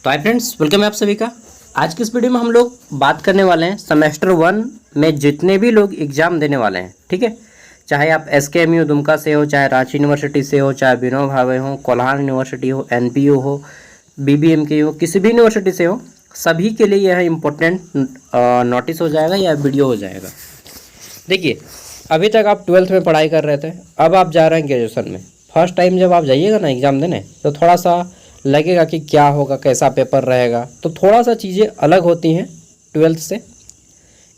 तो hi friends, welcome है आप सभी का। आज की इस वीडियो में हम लोग बात करने वाले हैं सेमेस्टर 1 में जितने भी लोग एग्ज़ाम देने वाले हैं, ठीक है। चाहे आप SKMU दुमका से हो, चाहे रांची यूनिवर्सिटी से हो, चाहे विनोबा भावे हो, कोल्हान यूनिवर्सिटी हो, NPU हो, BBMK हो, किसी भी यूनिवर्सिटी से हो, सभी के लिए यह इम्पोर्टेंट नोटिस हो जाएगा या वीडियो हो जाएगा। देखिए, अभी तक आप 12th में पढ़ाई कर रहे थे, अब आप जा रहे हैं ग्रेजुएशन में। फर्स्ट टाइम जब आप जाइएगा ना एग्ज़ाम देने, तो थोड़ा सा लगेगा कि क्या होगा, कैसा पेपर रहेगा, तो थोड़ा सा चीज़ें अलग होती हैं 12th से।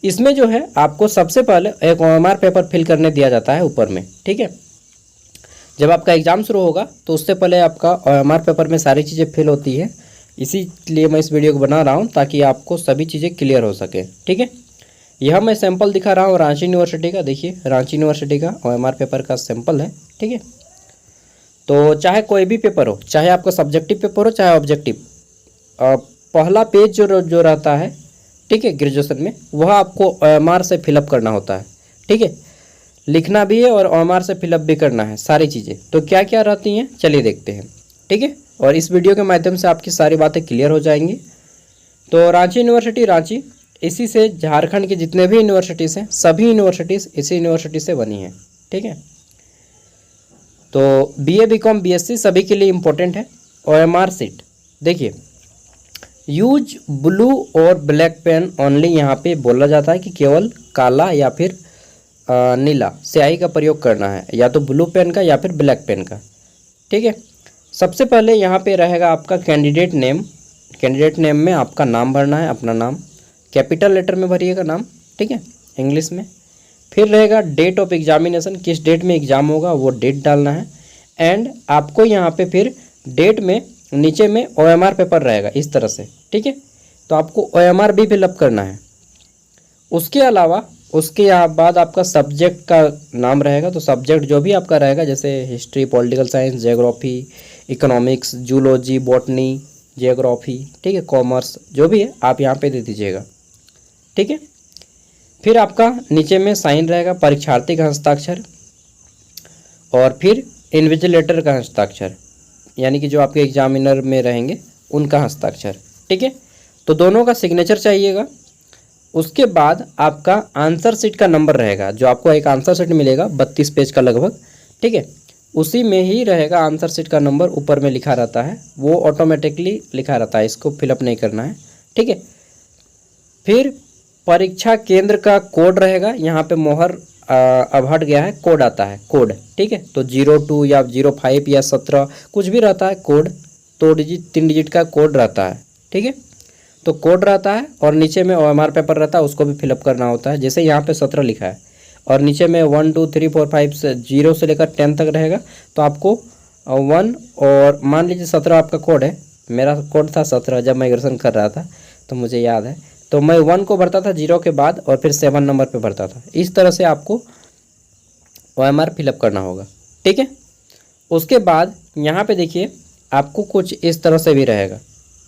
इसमें जो है आपको सबसे पहले एक OMR पेपर फिल करने दिया जाता है ऊपर में, ठीक है। जब आपका एग्ज़ाम शुरू होगा तो उससे पहले आपका OMR पेपर में सारी चीज़ें फिल होती है। इसीलिए मैं इस वीडियो को बना रहा हूँ ताकि आपको सभी चीज़ें क्लियर हो सके, ठीक है। यह मैं सैंपल दिखा रहा हूँ रांची यूनिवर्सिटी का। देखिए, रांची यूनिवर्सिटी का OMR पेपर का सैंपल है, ठीक है। तो चाहे कोई भी पेपर हो, चाहे आपका सब्जेक्टिव पेपर हो चाहे ऑब्जेक्टिव, पहला पेज जो रहता है, ठीक है, ग्रेजुएशन में, वह आपको OMR से फिलअप करना होता है, ठीक है। लिखना भी है और OMR से फिलअप भी करना है सारी चीज़ें। तो क्या क्या रहती हैं चलिए देखते हैं, ठीक है। और इस वीडियो के माध्यम से आपकी सारी बातें क्लियर हो जाएंगी। तो रांची यूनिवर्सिटी, रांची, इसी से झारखंड के जितने भी यूनिवर्सिटीज़ हैं, सभी यूनिवर्सिटीज़ इसी यूनिवर्सिटी से बनी हैं, ठीक है। तो BA BCom BSc सभी के लिए इम्पोर्टेंट है। OMR सीट देखिए, यूज ब्लू और ब्लैक पेन ओनली। यहाँ पे बोला जाता है कि केवल काला या फिर नीला स्याही का प्रयोग करना है, या तो ब्लू पेन का या फिर ब्लैक पेन का, ठीक है। सबसे पहले यहाँ पे रहेगा आपका कैंडिडेट नेम। कैंडिडेट नेम में आपका नाम भरना है, अपना नाम कैपिटल लेटर में भरिएगा नाम, ठीक है, इंग्लिश में। फिर रहेगा डेट ऑफ एग्जामिनेशन, किस डेट में एग्ज़ाम होगा वो डेट डालना है। एंड आपको यहाँ पे फिर डेट में नीचे में OMR पेपर रहेगा इस तरह से, ठीक है। तो आपको OMR भी फिलअप करना है। उसके अलावा उसके यहाँ बाद आपका सब्जेक्ट का नाम रहेगा। तो सब्जेक्ट जो भी आपका रहेगा, जैसे history, political science, geography, economics, zoology, botany, geography, ठीक है, कॉमर्स, जो भी है आप यहाँ पे दे दीजिएगा, ठीक है। फिर आपका नीचे में साइन रहेगा, परीक्षार्थी का हस्ताक्षर, और फिर इन्विजिलेटर का हस्ताक्षर, यानी कि जो आपके एग्जामिनर में रहेंगे उनका हस्ताक्षर, ठीक है। तो दोनों का सिग्नेचर चाहिएगा। उसके बाद आपका आंसर शीट का नंबर रहेगा, जो आपको एक आंसर शीट मिलेगा 32 पेज का लगभग, ठीक है। उसी में ही रहेगा आंसर शीट का नंबर, ऊपर में लिखा रहता है, वो ऑटोमेटिकली लिखा रहता है, इसको फिलअप नहीं करना है, ठीक है। फिर परीक्षा केंद्र का कोड रहेगा। यहाँ पे मोहर अब हट गया है, कोड आता है, कोड, ठीक है। तो 02 या 05 या 17 कुछ भी रहता है कोड, 3 डिजिट का कोड रहता है, ठीक है। तो कोड रहता है और नीचे में OMR पेपर रहता है, उसको भी फिलअप करना होता है। जैसे यहाँ पे 17 लिखा है और नीचे में 1 2 3 4 5 से 0 से लेकर 10 तक रहेगा, तो आपको 1 और मान लीजिए 17 आपका कोड है। मेरा कोड था 17 जब मैं ग्रेजुएशन कर रहा था, तो मुझे याद है। तो मैं 1 को भरता था 0 के बाद और फिर 7 नंबर पे भरता था। इस तरह से आपको OMR फिलअप करना होगा, ठीक है। उसके बाद यहाँ पे देखिए, आपको कुछ इस तरह से भी रहेगा।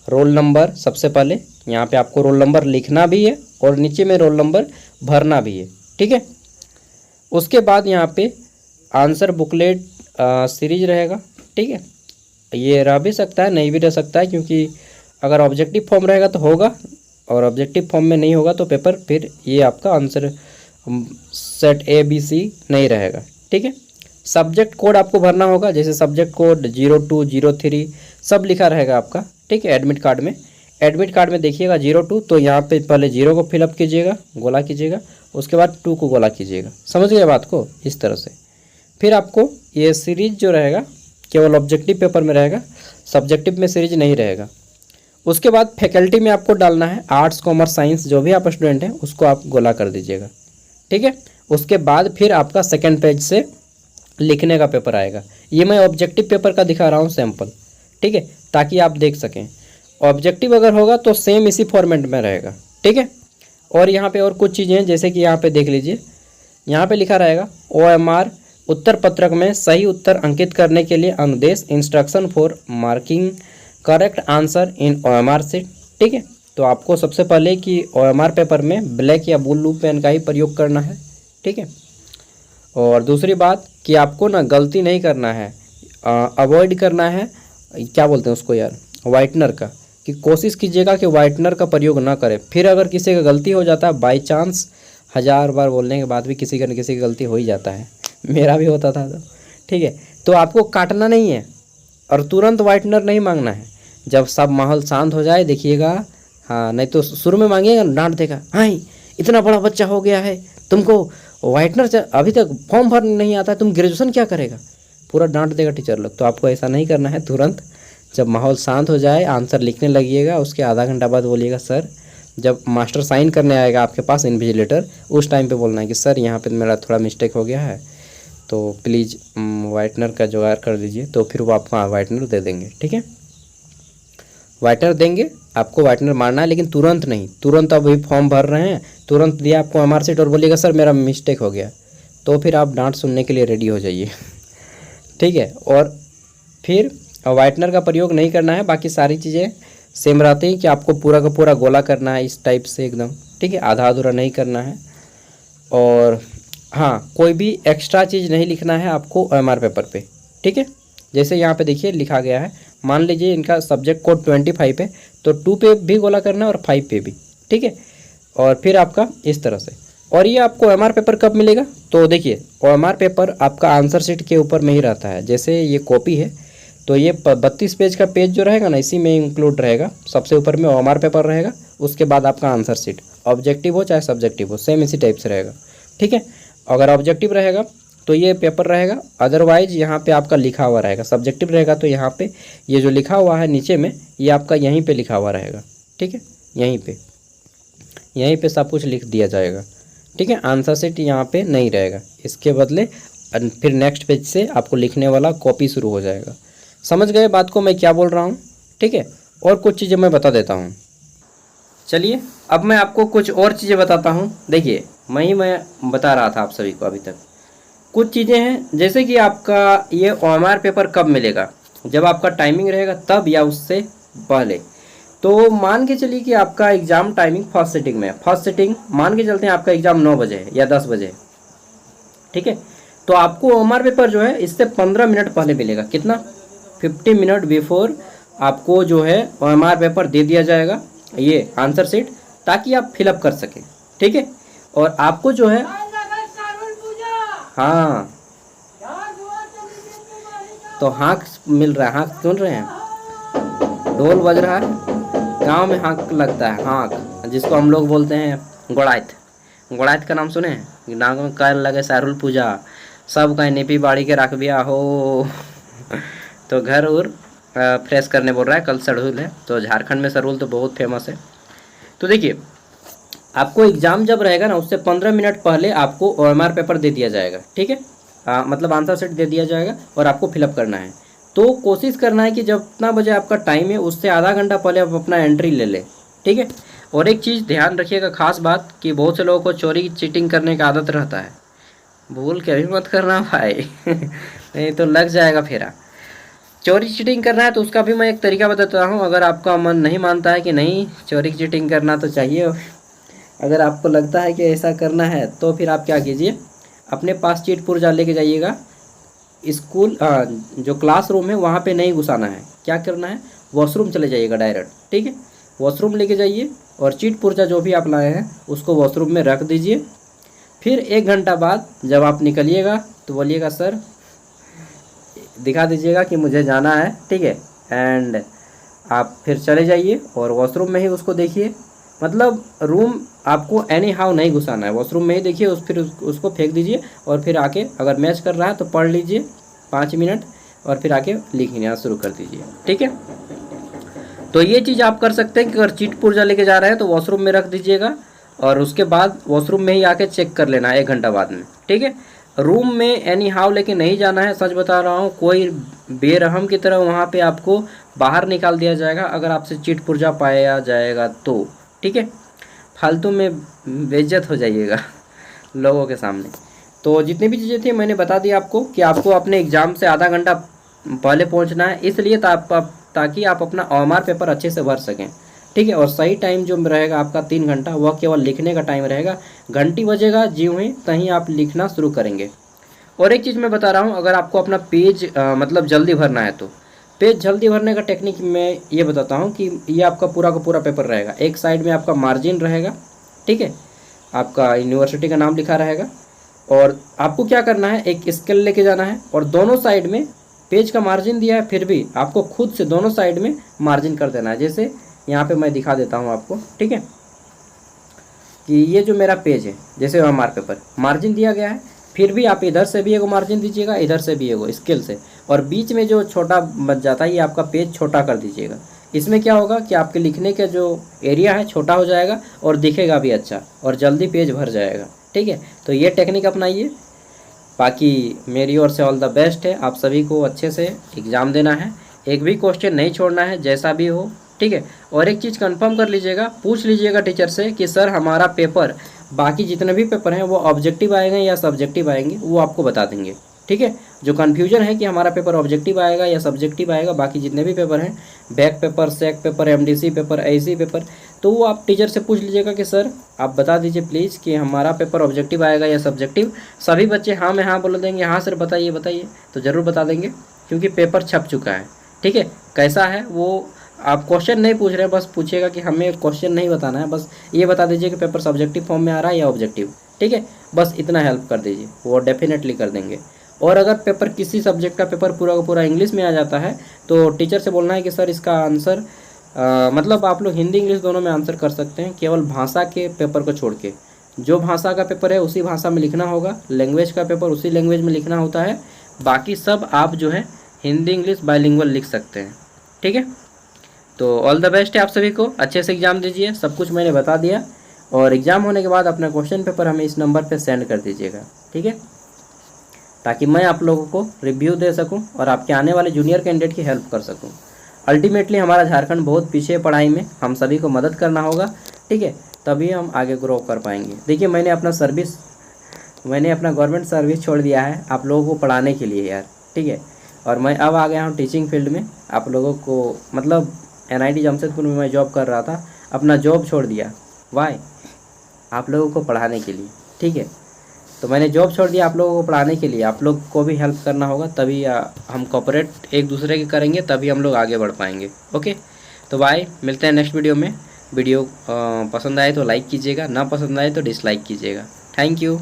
रोल नंबर, सबसे पहले यहाँ पे आपको रोल नंबर लिखना भी है और नीचे में रोल नंबर भरना भी है, ठीक है। उसके बाद यहाँ पे आंसर बुकलेट सीरीज रहेगा, ठीक है। ये रह भी सकता है, नहीं भी रह सकता है, क्योंकि अगर ऑब्जेक्टिव फॉर्म रहेगा तो होगा और ऑब्जेक्टिव फॉर्म में नहीं होगा तो पेपर फिर ये आपका आंसर सेट ABC नहीं रहेगा, ठीक है। सब्जेक्ट कोड आपको भरना होगा, जैसे सब्जेक्ट कोड 02 03 सब लिखा रहेगा आपका, ठीक है। एडमिट कार्ड में, एडमिट कार्ड में देखिएगा 02, तो यहाँ पे पहले 0 को फिलअप कीजिएगा, गोला कीजिएगा, उसके बाद 2 को गोला कीजिएगा। समझ गए बात को, इस तरह से। फिर आपको ये सीरीज जो रहेगा केवल ऑब्जेक्टिव पेपर में रहेगा, सब्जेक्टिव में सीरीज नहीं रहेगा। उसके बाद फैकल्टी में आपको डालना है आर्ट्स, कॉमर्स, साइंस, जो भी आप स्टूडेंट हैं उसको आप गोला कर दीजिएगा, ठीक है। उसके बाद फिर आपका सेकंड पेज से लिखने का पेपर आएगा। ये मैं ऑब्जेक्टिव पेपर का दिखा रहा हूँ सैंपल, ठीक है, ताकि आप देख सकें। ऑब्जेक्टिव अगर होगा तो सेम इसी फॉर्मेट में रहेगा, ठीक है। और यहाँ पे और कुछ चीज़ें हैं, जैसे कि यहाँ पे देख लीजिए, यहाँ पे लिखा रहेगा OMR उत्तर पत्रक में सही उत्तर अंकित करने के लिए अनुदेश, instruction for marking correct answer in OMR sheet, ठीक है। तो आपको सबसे पहले कि OMR पेपर में ब्लैक या ब्लू पेन का ही प्रयोग करना है, ठीक है। और दूसरी बात कि आपको ना गलती नहीं करना है, अवॉइड करना है, क्या बोलते हैं उसको यार, वाइटनर का, कि कोशिश कीजिएगा कि वाइटनर का प्रयोग ना करें। फिर अगर किसी का गलती हो जाता है, बाई चांस 1000 बार बोलने के बाद भी किसी का न किसी की गलती हो ही जाता है, मेरा भी होता था। तो ठीक है, तो आपको काटना नहीं है और तुरंत वाइटनर नहीं मांगना है। जब सब माहौल शांत हो जाए देखिएगा, हाँ, नहीं तो शुरू में मांगिएगा, डांट देगा, हाँ इतना बड़ा बच्चा हो गया है, तुमको वाइटनर अभी तक फॉर्म भरने नहीं आता है, तुम ग्रेजुएशन क्या करेगा, पूरा डांट देगा टीचर लोग। तो आपको ऐसा नहीं करना है। तुरंत जब माहौल शांत हो जाए आंसर लिखने लगिएगा, उसके आधा घंटा बाद बोलिएगा सर, जब मास्टर साइन करने आएगा आपके पास इन्विजिलेटर, उस टाइम पे बोलना है कि सर यहाँ पे मेरा थोड़ा मिस्टेक हो गया है, तो प्लीज़ वाइटनर का जुगाड़ कर दीजिए। तो फिर वो आपको वाइटनर दे देंगे। ठीक है, वाइटनर देंगे, आपको वाइटनर मारना है, लेकिन तुरंत नहीं। तुरंत अभी फॉर्म भर रहे हैं, तुरंत दिया आपको एमआर सीट और बोलिएगा सर मेरा मिस्टेक हो गया, तो फिर आप डांट सुनने के लिए रेडी हो जाइए। ठीक है, और फिर वाइटनर का प्रयोग नहीं करना है। बाकी सारी चीज़ें सेम रहती हैं कि आपको पूरा का पूरा गोला करना है इस टाइप से एकदम। ठीक है, आधा अधूरा नहीं करना है। और हाँ, कोई भी एक्स्ट्रा चीज़ नहीं लिखना है आपको एमआर पेपर पे। ठीक है, जैसे यहाँ पे देखिए लिखा गया है, मान लीजिए इनका सब्जेक्ट कोड 25 है, तो 2 पे भी गोला करना है और 5 पे भी। ठीक है, और फिर आपका इस तरह से। और ये आपको एमआर पेपर कब मिलेगा, तो देखिए एमआर पेपर आपका आंसर शीट के ऊपर में ही रहता है। जैसे ये कॉपी है, तो ये 32 पेज का पेज जो रहेगा ना, इसी में इंक्लूड रहेगा। सबसे ऊपर में एमआर पेपर रहेगा, उसके बाद आपका आंसर शीट, ऑब्जेक्टिव हो चाहे सब्जेक्टिव हो, सेम इसी टाइप से रहेगा। ठीक है, अगर ऑब्जेक्टिव रहेगा तो ये पेपर रहेगा, अदरवाइज यहाँ पे आपका लिखा हुआ रहेगा। सब्जेक्टिव रहेगा तो यहाँ पे ये जो लिखा हुआ है नीचे में, ये आपका यहीं पे लिखा हुआ रहेगा। ठीक है, यहीं पे सब कुछ लिख दिया जाएगा। ठीक है, आंसर शीट यहाँ पे नहीं रहेगा, इसके बदले फिर नेक्स्ट पेज से आपको लिखने वाला कॉपी शुरू हो जाएगा। समझ गए बात को मैं क्या बोल रहा हूँ। ठीक है, और कुछ चीज़ें मैं बता देता हूँ। चलिए अब मैं आपको कुछ और चीज़ें बताता हूँ। देखिए मैं बता रहा था आप सभी को अभी तक कुछ चीज़ें हैं, जैसे कि आपका ये ओएमआर पेपर कब मिलेगा, जब आपका टाइमिंग रहेगा तब या उससे पहले। तो मान के चलिए कि आपका एग्ज़ाम टाइमिंग फर्स्ट सिटिंग में, फर्स्ट सिटिंग मान के चलते हैं आपका एग्ज़ाम 9 बजे है या 10 बजे है। ठीक है, तो आपको ओएमआर पेपर जो है इससे 15 मिनट पहले मिलेगा। कितना, 50 मिनट बिफोर आपको जो है ओएमआर पेपर दे दिया जाएगा, ये आंसर शीट, ताकि आप फिलअप कर सकें। ठीक है, और आपको जो है, हाँ, तो हाँक मिल रहा है, हाँक सुन रहे हैं, ढोल बज रहा है, गांव में हाँक लगता है, हाँक, जिसको हम लोग बोलते हैं गोड़ाइत। गोड़ाइत का नाम सुने हैं, नाम में कर लगे सारुल पूजा, सब कहीं नेपी बाड़ी के रख बिया हो। तो घर और फ्रेश करने बोल रहा है, कल सड़हुल है, तो झारखंड में सड़हुल तो बहुत फेमस है। तो देखिए आपको एग्ज़ाम जब रहेगा ना, उससे 15 मिनट पहले आपको ओएमआर पेपर दे दिया जाएगा। ठीक है, मतलब आंसर शीट दे दिया जाएगा और आपको फिलअप करना है। तो कोशिश करना है कि जब इतना बजे आपका टाइम है उससे आधा घंटा पहले आप अपना एंट्री ले लें। ठीक है, और एक चीज़ ध्यान रखिएगा, खास बात, कि बहुत से लोगों को चोरी चीटिंग करने का आदत रहता है। भूल के भी मत करना भाई, नहीं तो लग जाएगा फेरा। चोरी चीटिंग करना है तो उसका भी मैं एक तरीका बताता हूँ। अगर आपका मन नहीं मानता है कि नहीं चोरी चीटिंग करना तो चाहिए, अगर आपको लगता है कि ऐसा करना है, तो फिर आप क्या कीजिए, अपने पास चीट पुर्जा लेके जाइएगा। स्कूल जो क्लासरूम है वहाँ पे नहीं घुसाना है, क्या करना है, वॉशरूम चले जाइएगा डायरेक्ट। ठीक है, वॉशरूम लेके जाइए और चीट पुर्जा जो भी आप लाए हैं उसको वॉशरूम में रख दीजिए। फिर 1 घंटा बाद जब आप निकलिएगा तो बोलिएगा सर, दिखा दीजिएगा कि मुझे जाना है। ठीक है, एंड आप फिर चले जाइए और वॉशरूम में ही उसको देखिए, मतलब रूम आपको एनी हाउ नहीं घुसाना है, वॉशरूम में ही देखिए, फिर उसको फेंक दीजिए और फिर आके अगर मैच कर रहा है तो पढ़ लीजिए 5 मिनट और फिर आके लिखना शुरू कर दीजिए। ठीक है, तो ये चीज़ आप कर सकते हैं कि अगर चीट पुर्जा लेके जा रहे हैं तो वॉशरूम में रख दीजिएगा और उसके बाद वॉशरूम में ही आके चेक कर लेना है 1 घंटा बाद में। ठीक है, रूम में एनी हाउ लेके नहीं जाना है, सच बता रहा हूँ, कोई बेरहम की तरह वहाँ पे आपको बाहर निकाल दिया जाएगा अगर आपसे चीट पुर्जा पाया जाएगा तो। ठीक है, फालतू में बेइज्जत हो जाइएगा लोगों के सामने। तो जितनी भी चीज़ें थी मैंने बता दी आपको कि आपको अपने एग्ज़ाम से आधा घंटा पहले पहुंचना है, इसलिए ताकि आप अपना ओएमआर पेपर अच्छे से भर सकें। ठीक है, और सही टाइम जो रहेगा आपका 3 घंटा, वह केवल लिखने का टाइम रहेगा। घंटी बजेगा ज्यों ही तहीं आप लिखना शुरू करेंगे। और एक चीज़ मैं बता रहा हूँ, अगर आपको अपना पेज मतलब जल्दी भरना है तो पेज जल्दी भरने का टेक्निक मैं ये बताता हूँ कि ये आपका पूरा का पूरा पेपर रहेगा। एक साइड में आपका मार्जिन रहेगा, ठीक है, आपका यूनिवर्सिटी का नाम लिखा रहेगा, और आपको क्या करना है, एक स्केल लेके जाना है और दोनों साइड में पेज का मार्जिन दिया है, फिर भी आपको खुद से दोनों साइड में मार्जिन कर देना है। जैसे यहाँ पे मैं दिखा देता हूँ आपको, ठीक है, कि ये जो मेरा पेज है, जैसे हमार पेपर मार्जिन दिया गया है, फिर भी आप इधर से भी एगो मार्जिन दीजिएगा, इधर से भी एगो स्केल से, और बीच में जो छोटा बच जाता है ये आपका पेज छोटा कर दीजिएगा। इसमें क्या होगा कि आपके लिखने का जो एरिया है छोटा हो जाएगा और दिखेगा भी अच्छा और जल्दी पेज भर जाएगा, ठीक है। तो ये टेक्निक अपनाइए। बाकी मेरी ओर से ऑल द बेस्ट है, आप सभी को अच्छे से एग्ज़ाम देना है, एक भी क्वेश्चन नहीं छोड़ना है जैसा भी हो, ठीक है। और एक चीज़ कंफर्म कर लीजिएगा, पूछ लीजिएगा टीचर से कि सर हमारा पेपर, बाकी जितने भी पेपर हैं वो ऑब्जेक्टिव आएंगे या सब्जेक्टिव आएंगे, वो आपको बता देंगे, ठीक है। जो कन्फ्यूजन है कि हमारा पेपर ऑब्जेक्टिव आएगा या सब्जेक्टिव आएगा, बाकी जितने भी पेपर हैं, बैक पेपर, सेक पेपर, एमडीसी पेपर, ऐसी पेपर, तो वो आप टीचर से पूछ लीजिएगा कि सर आप बता दीजिए प्लीज़ कि हमारा पेपर ऑब्जेक्टिव आएगा या सब्जेक्टिव। सभी बच्चे हाँ में हाँ बोल देंगे, हाँ सर बताइए बताइए, तो ज़रूर बता देंगे क्योंकि पेपर छप चुका है, ठीक है। कैसा है वो आप क्वेश्चन नहीं पूछ रहे हैं, बस पूछिएगा कि हमें क्वेश्चन नहीं बताना है, बस ये बता दीजिए कि पेपर सब्जेक्टिव फॉर्म में आ रहा है या ऑब्जेक्टिव, ठीक है। बस इतना हेल्प कर दीजिए, वो डेफिनेटली कर देंगे। और अगर पेपर किसी सब्जेक्ट का पेपर पूरा का पूरा इंग्लिश में आ जाता है तो टीचर से बोलना है कि सर इसका आंसर मतलब आप लोग हिंदी इंग्लिश दोनों में आंसर कर सकते हैं, केवल भाषा के पेपर को छोड़ के। जो भाषा का पेपर है उसी भाषा में लिखना होगा, लैंग्वेज का पेपर उसी लैंग्वेज में लिखना होता है, बाकी सब आप जो है हिंदी इंग्लिश बाइलिंगुअल लिख सकते हैं, ठीक है। तो ऑल द बेस्ट है आप सभी को, अच्छे से एग्ज़ाम दीजिए, सब कुछ मैंने बता दिया। और एग्ज़ाम होने के बाद अपना क्वेश्चन पेपर हमें इस नंबर पे सेंड कर दीजिएगा, ठीक है, ताकि मैं आप लोगों को रिव्यू दे सकूं और आपके आने वाले जूनियर कैंडिडेट की हेल्प कर सकूं। अल्टीमेटली हमारा झारखंड बहुत पीछे है पढ़ाई में, हम सभी को मदद करना होगा, ठीक है, तभी हम आगे ग्रो कर पाएंगे। देखिए मैंने अपना गवर्नमेंट सर्विस छोड़ दिया है आप लोगों को पढ़ाने के लिए यार, ठीक है, और मैं अब आ गया हूँ टीचिंग फील्ड में। आप लोगों को मतलब NIT जमशेदपुर में मैं जॉब कर रहा था, अपना जॉब छोड़ दिया, वाई, आप लोगों को पढ़ाने के लिए, ठीक है। तो मैंने जॉब छोड़ दिया आप लोगों को पढ़ाने के लिए, आप लोग को भी हेल्प करना होगा, तभी हम कोऑपरेट एक दूसरे के करेंगे, तभी हम लोग आगे बढ़ पाएंगे। ओके, तो बाय, मिलते हैं नेक्स्ट वीडियो में। वीडियो पसंद आए तो लाइक कीजिएगा, ना पसंद आए तो डिसलाइक कीजिएगा। Thank you.